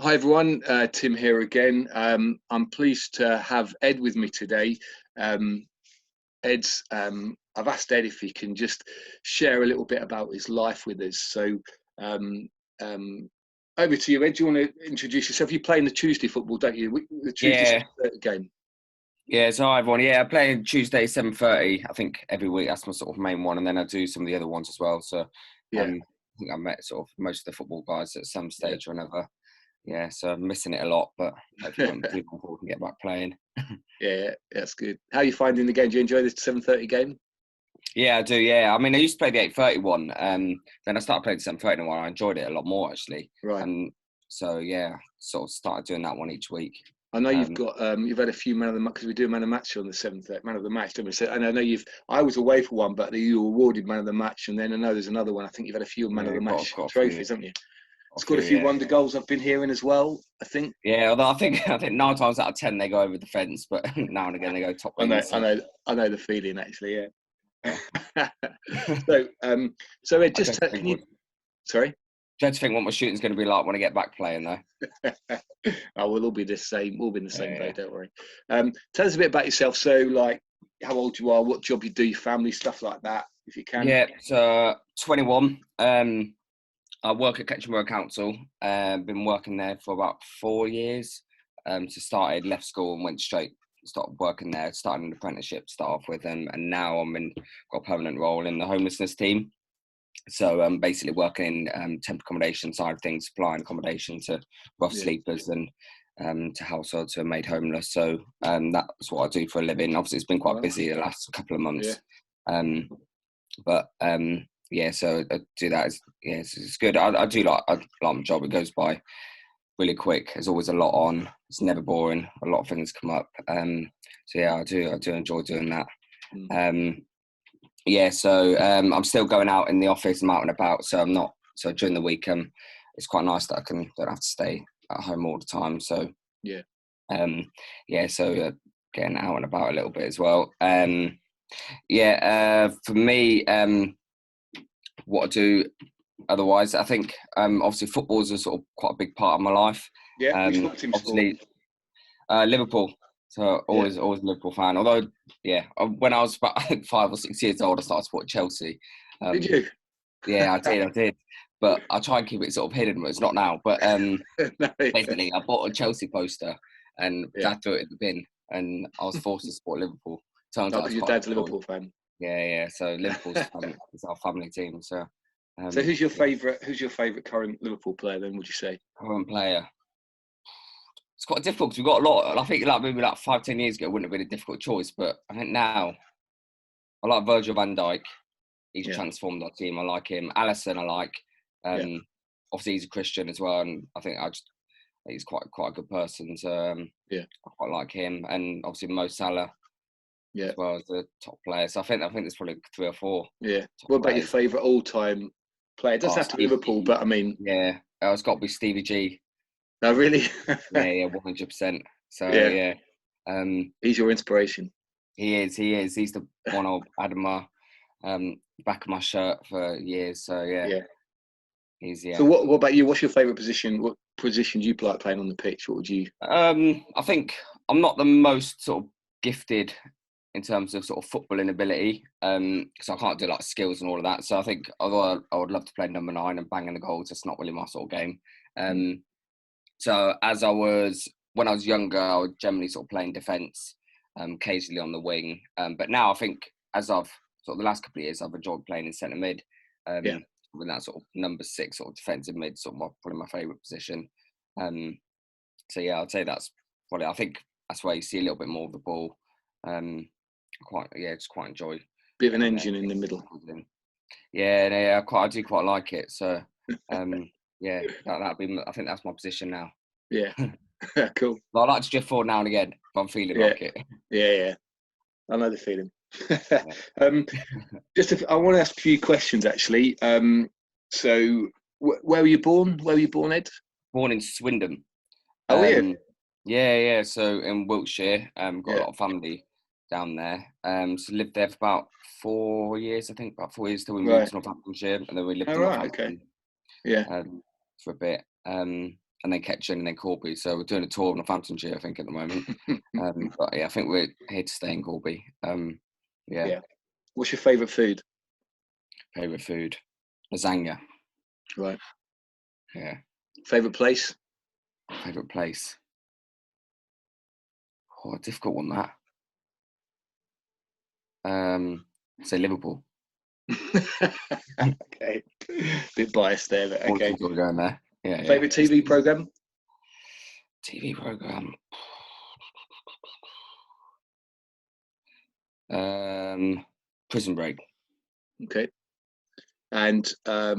Hi everyone, Tim here again. I'm pleased to have Ed with me today. I've asked Ed if he can just share a little bit about his life with us. So um, um, over to you, Ed. Do you want to introduce yourself? You play in the Tuesday football, don't you? The Tuesday game. Yeah, so hi everyone. Yeah, I play Tuesday 7:30. I think every week that's my sort of main one, and then I do some of the other ones as well. So Yeah. I think I met sort of most of the football guys at some stage or another. Yeah, so I'm missing it a lot, but hopefully when we can get back playing. Yeah, that's good. How are you finding the game? Do you enjoy this 7:30 game? Yeah, I do. Yeah, I mean, I used to play the 8:30 one. Then I started playing the 7:30 one. I enjoyed it a lot more actually. Right. And so yeah, sort of started doing that one each week. I know you've got you've had a few man of the match because we do man of the match on the 7th man of the match, don't we? So, and I know I was away for one, but you were awarded man of the match, and then I know there's another one. I think you've had a few man of the match trophies, haven't you? Scored a few wonder goals I've been hearing as well, I think. Yeah, although I think 9 times out of 10 they go over the fence, but now and again they go top. I know the feeling actually. Yeah. so Ed, can you? Sorry. Trying to think what my shooting's going to be like when I get back playing, though. We'll all be the same. We'll be in the same boat. Don't worry. Tell us a bit about yourself. So, like, how old you are, what job you do, your family, stuff like that, if you can. Yeah, so 21. I work at Ketcham Road Council. Been working there for about 4 years. So left school and went straight. Started working there. Started an apprenticeship to start off with, and now got a permanent role in the homelessness team. So basically working in temp accommodation side of things, supplying accommodation to rough sleepers and to households who are made homeless. So that's what I do for a living. Obviously, it's been quite busy the last couple of months. So I do that. It's good. I do like my job. It goes by really quick. There's always a lot on. It's never boring. A lot of things come up. I do enjoy doing that. So I'm still going out in the office. I'm out and about, so I'm not. So during the week, it's quite nice that I don't have to stay at home all the time. So getting out and about a little bit as well. For me, what I do otherwise, I think obviously football is a sort of quite a big part of my life. Yeah, which football team obviously Liverpool. So always a Liverpool fan. Although, when I was about 5 or 6 years old, I started supporting Chelsea. Did you? Yeah, I did. But I try and keep it sort of hidden, but it's not now. But basically, I bought a Chelsea poster and Dad threw it in the bin, and I was forced to support Liverpool. Because your dad's a Liverpool fan. Yeah. So Liverpool's is our family team. So who's your favourite current Liverpool player then, would you say? Current player? It's quite difficult because we've got a lot. I think maybe 5-10 years ago it wouldn't have been a difficult choice, but I think now I like Virgil van Dijk. He's transformed our team. I like him. Alisson, I like. Obviously, he's a Christian as well, and I think he's quite a good person. So I quite like him, and obviously Mo Salah as well as the top player. So I think there's probably 3 or 4. Yeah. What about your favourite all-time player? It doesn't have to be Liverpool, but I mean. Yeah, it's got to be Stevie G. Oh, really? Yeah, 100%. So he's your inspiration. He is. He's the one I've had in my back of my shirt for years. So he's. So what about you? What's your favourite position? What position do you like playing on the pitch? What would you? I think I'm not the most sort of gifted in terms of sort of footballing ability, because I can't do like skills and all of that. So I think although I would love to play number 9 and banging the goals, it's not really my sort of game. So when I was younger, I would generally sort of play in defence, occasionally on the wing. But now I think as I've sort of the last couple of years, I've enjoyed playing in centre mid. With that sort of number 6 sort of defensive mid, sort of probably my favourite position. I'd say that's probably. I think that's where you see a little bit more of the ball. Just quite enjoy. Bit of an engine in the middle. Yeah, I do quite like it. So. That'd be. I think that's my position now. Yeah, cool. Well, I like to drift forward now and again if I'm feeling like it. Yeah. I know the feeling. I want to ask a few questions actually. So, where were you born? Where were you born, Ed? Born in Swindon. Oh, yeah. So in Wiltshire, got a lot of family down there. So lived there for about 4 years. I think about 4 years till we moved to Northamptonshire, and then we lived in Northampton. Okay. Yeah. For a bit. And and then Ketching, and then Corby. So we're doing a tour of Northamptonshire, I think, at the moment. But yeah, I think we're here to stay in Corby. Yeah. What's your favourite food? Favourite food? Lasagna. Right. Yeah. Favourite place? Favourite place? Oh, a difficult one, that. Say Liverpool. Okay. Bit biased there, but okay. Going there. Yeah. Favourite TV programme? TV programme. Prison Break. Okay. And I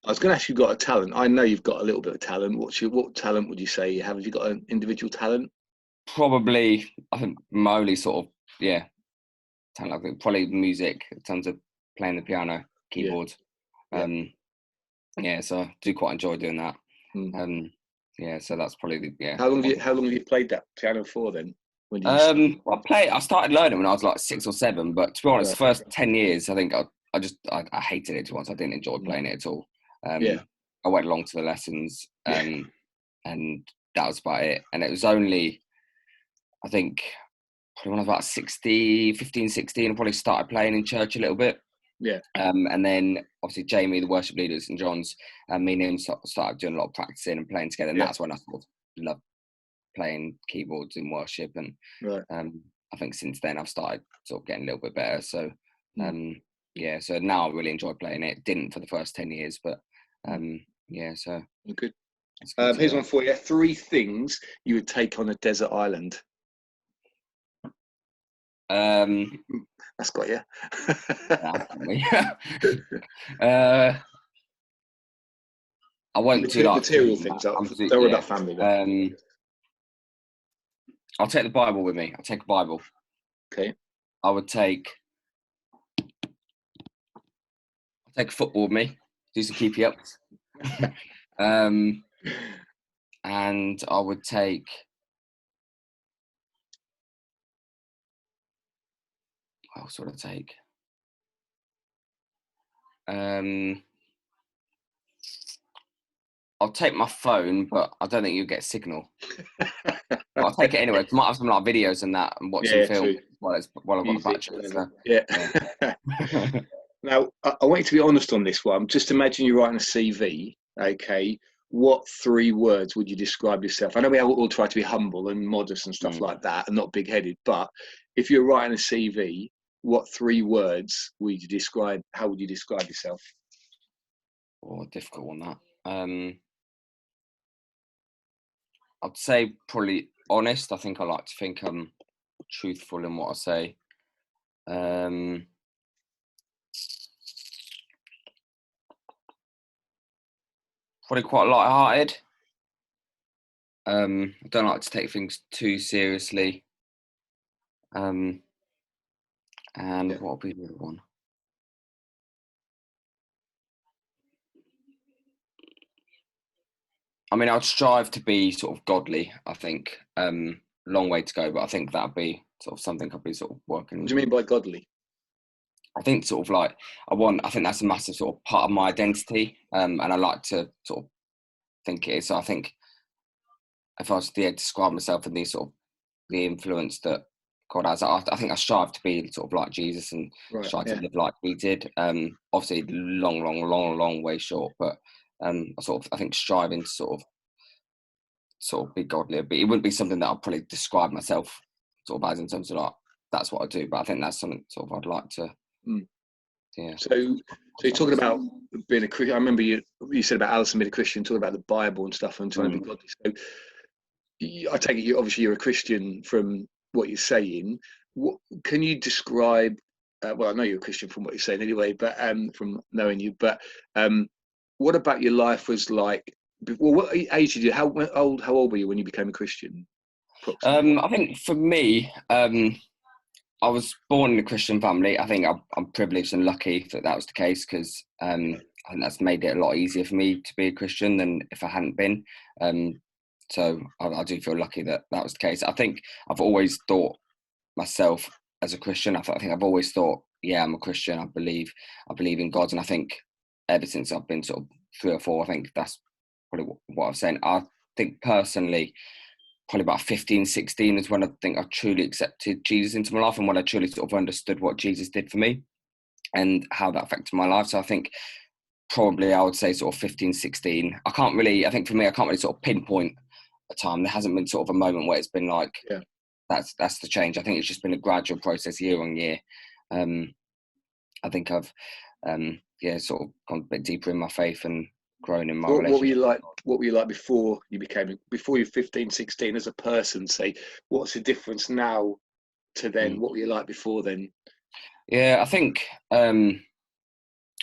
was going to ask you got a talent. I know you've got a little bit of talent. What talent would you say you have? Have you got an individual talent? Probably, I think my only sort of talent. I think probably music in terms of playing the piano, keyboard. So I do quite enjoy doing that. So that's probably How long have you played that piano for then? When did you I started learning when I was like 6 or 7, but to be honest, the first 10 years, I think I hated it once. I didn't enjoy playing it at all. I went along to the lessons, and that was about it. And it was only, I think, probably when I was about 15, 16, I probably started playing in church a little bit. Yeah. And then obviously Jamie, the worship leader, St. John's, me and him started doing a lot of practicing and playing together. And that's when I sort of loved playing keyboards in worship. And I think since then I've started sort of getting a little bit better. So so now I really enjoy playing it. Didn't for the first 10 years, but so good. Here's one for you. 3 things you would take on a desert island. That's got you. I won't do like material things. Don't worry about family. I'll take the Bible with me. I'll take a Bible. Okay. I would take a football with me. Do some keepy ups. And I would take. What else would I take? I'll take my phone, but I don't think you'll get signal. I'll take it anyway. I might have some like videos and that, and watch some film while I've got the battery. So. Yeah. Now, I want you to be honest on this one. Just imagine you're writing a CV. Okay, what 3 words would you describe yourself? I know we all try to be humble and modest and stuff like that, and not big-headed. But if you're writing a CV, what 3 words would you describe? How would you describe yourself? Oh, difficult one that. I'd say probably honest. I think I like to think I'm truthful in what I say. Probably quite light-hearted. I don't like to take things too seriously. And what would be the other one? I mean, I'd strive to be sort of godly, I think. Long way to go, but I think that'd be sort of something I'd be sort of working. What do you mean by godly? I think sort of like I think that's a massive sort of part of my identity. And I like to sort of think it is. So I think if I was to describe myself in these sort of the influence that God has, I think I strive to be sort of like Jesus and try to live like he did. Obviously long way short, but I think striving to sort of be godly, but it wouldn't be something that I'd probably describe myself sort of as in terms of like that's what I do. But I think that's something sort of I'd like to. Yeah. So you're talking about being a Christian. I remember you said about Alison being a Christian, talking about the Bible and stuff, and trying to be godly. So I take it you're a Christian from what you're saying. What can you describe? Well, I know you're a Christian from what you're saying anyway, but from knowing you. But what about your life was like? Well, what age did you? How old were you when you became a Christian? I think for me, I was born in a Christian family. I think I'm privileged and lucky that was the case because I think that's made it a lot easier for me to be a Christian than if I hadn't been. So I do feel lucky that was the case. I think I've always thought myself as a Christian. I think I've always thought, yeah, I'm a Christian. I believe in God, and I think ever since I've been sort of 3 or 4, I think that's probably what I was saying. I think personally, probably about 15, 16 is when I think I truly accepted Jesus into my life and when I truly sort of understood what Jesus did for me and how that affected my life. So I think probably I would say sort of 15, 16. I think for me, I can't really sort of pinpoint a time. There hasn't been sort of a moment where it's been like, that's the change. I think it's just been a gradual process year on year. I think I've, sort of gone a bit deeper in my faith and grown in my relationship. What were you like before you were 15, 16 as a person, say? What's the difference now to then? What were you like before then? Yeah, I think I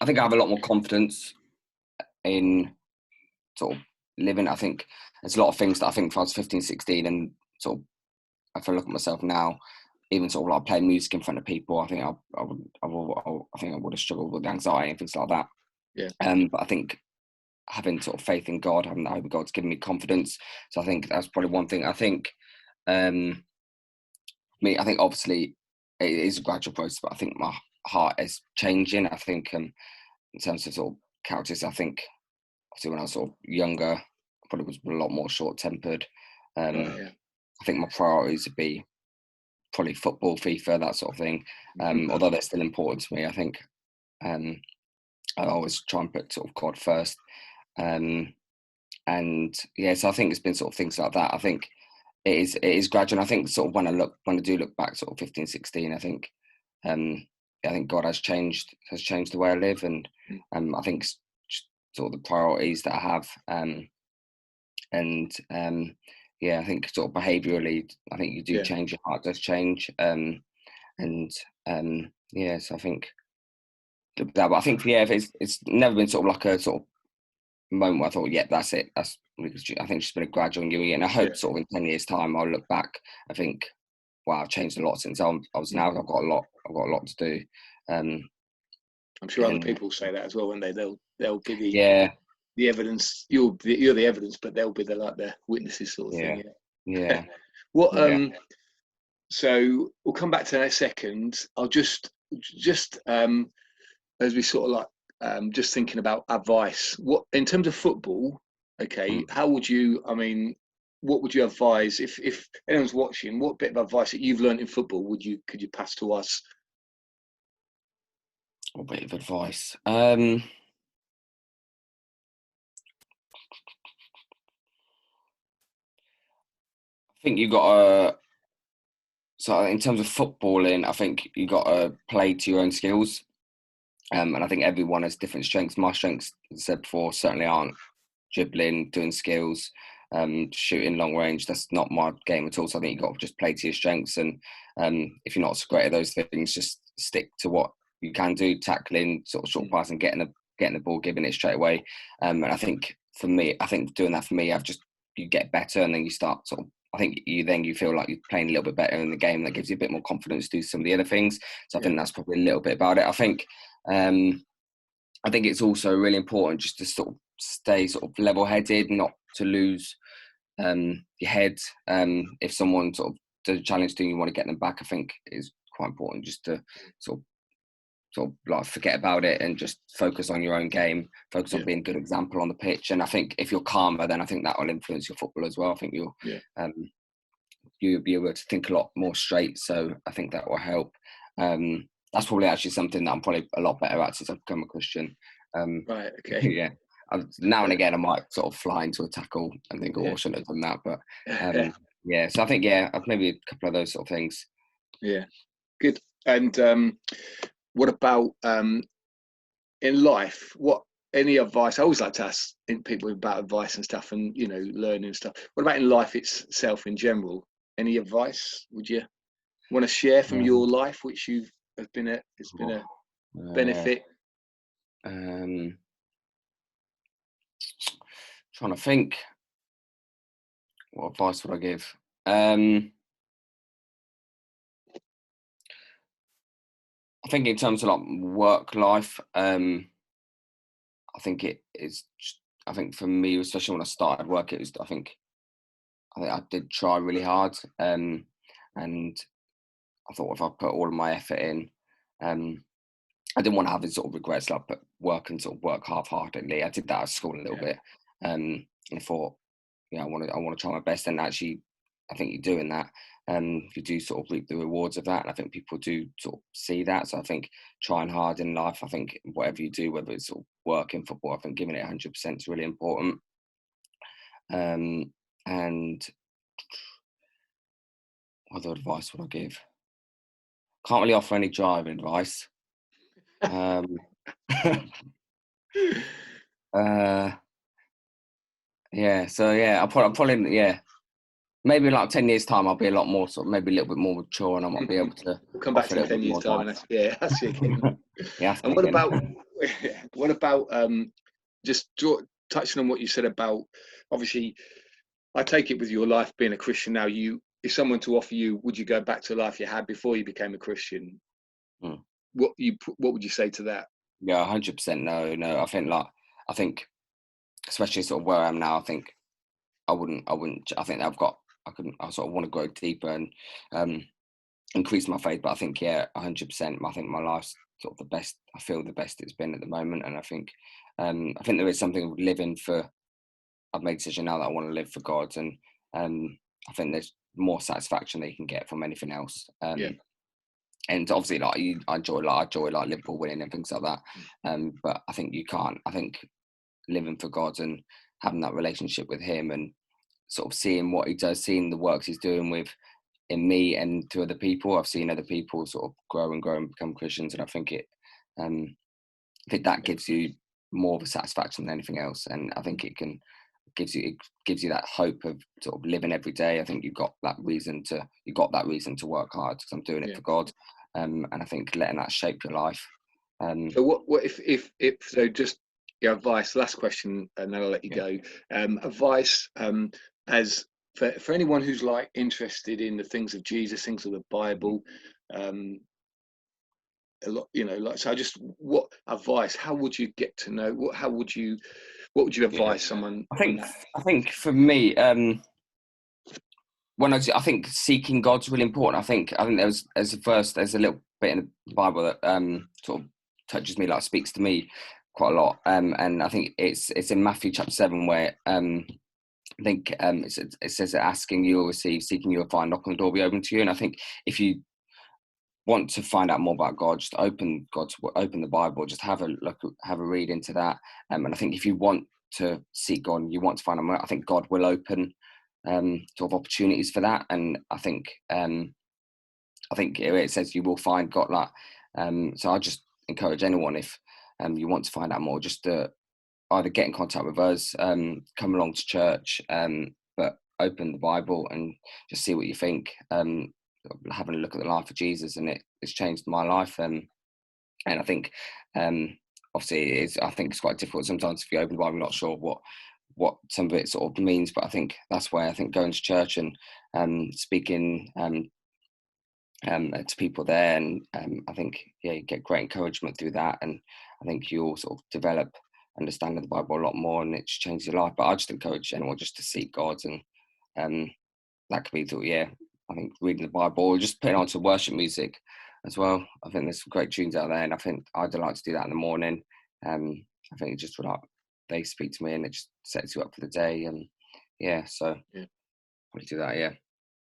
have a lot more confidence in sort of living. I think there's a lot of things that I think if I was 15, 16 and sort of if I look at myself now, even sort of like playing music in front of people, I think I would have struggled with anxiety and things like that. Yeah. But I think having sort of faith in God, I hope God's given me confidence. So I think that's probably one thing. I think, I think obviously it is a gradual process, but I think my heart is changing. I think in terms of sort of characters, I think obviously when I was sort of younger, I probably was a lot more short-tempered. I think my priorities would be probably football, FIFA, that sort of thing. Although they're still important to me, I think I always try and put sort of God first. So I think it's been sort of things like that. I think it is gradual. I think sort of when I do look back sort of 15, 16, I think God has changed the way I live, and I think sort of the priorities that I have, I think sort of behaviourally, I think you do change, your heart does change, so I think that. But I think it's never been sort of like a sort of moment where I thought, that's it. I think it's just been a gradual new year, and I hope sort of in 10 years' time I'll look back. I think, wow, I've changed a lot since I was now. I've got a lot to do. I'm sure other people say that as well. When they'll be the evidence. You're the evidence, but they'll be the witnesses sort of thing. Yeah. So we'll come back to that in a second. I'll just as we sort of like just thinking about advice. What in terms of football? Okay, how would you? I mean, what would you advise if anyone's watching? What bit of advice that you've learned in football could you pass to us? What bit of advice? I think you got to. So in terms of footballing, I think you got to play to your own skills. And I think everyone has different strengths. My strengths, as I said before, certainly aren't dribbling, doing skills, shooting long range. That's not my game at all. So I think you've got to just play to your strengths. And if you're not so great at those things, just stick to what you can do, tackling, sort of short passing, getting the ball, giving it straight away. And I think for me, doing that for me, you get better, and then you start sort of. I think you feel like you're playing a little bit better in the game. That gives you a bit more confidence to do some of the other things. So I think that's probably a little bit about it. I think it's also really important just to sort of stay sort of level-headed, not to lose your head. If someone sort of does a challenge to you, you want to get them back. I think it's quite important just to sort of like forget about it and just focus on your own game, focus on being a good example on the pitch. And I think if you're calmer, then I think that will influence your football as well. I think you'll be able to think a lot more straight. So I think that will help. That's probably actually something that I'm probably a lot better at since I've become a Christian. Right, okay. Yeah. Now and again, I might sort of fly into a tackle and think, I shouldn't have done that. But so I think, maybe a couple of those sort of things. Yeah, good. And what about in life? Any advice? I always like to ask people about advice and stuff, and learning stuff. What about in life itself in general? Any advice would you want to share from your life, which it's been a benefit? Trying to think, what advice would I give? I think in terms of like work life, I think it is. I think for me, especially when I started work, it was. I think I did try really hard, and I thought if I put all of my effort in, I didn't want to have any sort of regrets, like work half-heartedly. I did that at school a little bit, And I thought, I want to try my best, and actually, I think you're doing that. You do sort of reap the rewards of that, and I think people do sort of see that. So I think trying hard in life, I think whatever you do, whether it's sort of work in football, I think giving it 100% is really important. And what other advice would I give? Can't really offer any driving advice. Yeah, so yeah, I'll probably maybe in like 10 years' time, I'll be a lot more maybe a little bit more mature, and I might be able to. We'll come back to 10 years' time, and that's it again. Yeah. And what about just touching on what you said about, obviously, I take it with your life being a Christian now. If someone to offer you, would you go back to life you had before you became a Christian? What would you say to that? Yeah, 100% no. I think, especially sort of where I am now, I think I wouldn't. I think I sort of want to grow deeper and increase my faith. But I think 100%. I think my life's sort of the best. I feel the best it's been at the moment, and I think there is something living for. I've made a decision now that I want to live for God, and I think there's more satisfaction that you can get from anything else. And obviously, I enjoy Liverpool winning and things like that. But I think you can't. I think living for God and having that relationship with Him, and sort of seeing what He does, seeing the works He's doing in me and to other people. I've seen other people sort of grow and become Christians, and I think that gives you more of a satisfaction than anything else. And I think it gives you that hope of sort of living every day. I think you've got that reason to work hard, because I'm doing it for God. And I think letting that shape your life. So what if so just advice, last question, and then I'll let you go. Advice as for anyone who's like interested in the things of Jesus, things of the Bible, a lot, so just what advice, how would you get to know, what would you advise someone? I think for me, I think seeking God's really important. I think there's a little bit in the Bible that sort of touches me, like speaks to me quite a lot. And I think it's in Matthew chapter 7 where I think it says that asking you will receive, seeking you will find, knocking the door will be open to you. And I think if you want to find out more about God, just open the Bible, just have a look, have a read into that. And I think if you want to seek God, you want to find out more, I think God will open sort of opportunities for that. And I think it says you will find God. So I just encourage anyone, if you want to find out more, just to either get in contact with us, come along to church, but open the Bible and just see what you think. Having a look at the life of Jesus, and it's changed my life. And I think obviously I think it's quite difficult sometimes if you open the Bible, I'm not sure what some of it sort of means, but I think that's where I think going to church and speaking to people there, and I think you get great encouragement through that, and I think you'll sort of develop understanding the Bible a lot more, and it's changed your life. But I just encourage anyone just to seek God, and that could be through I think reading the Bible, or just putting on some worship music as well. I think there's some great tunes out there, and I think I'd like to do that in the morning. I think it just they speak to me, and it just sets you up for the day. And probably do that.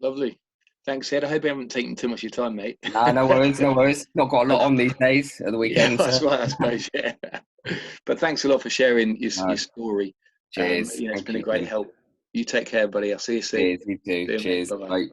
Lovely. Thanks, Ed. I hope I haven't taken too much of your time, mate. No worries. Not got a lot on these days at the weekend. Yeah, that's right, I suppose. Yeah. But thanks a lot for sharing your story. Cheers. It's been a great help. You take care, buddy. I'll see you soon. Cheers. You too. Cheers. Bye.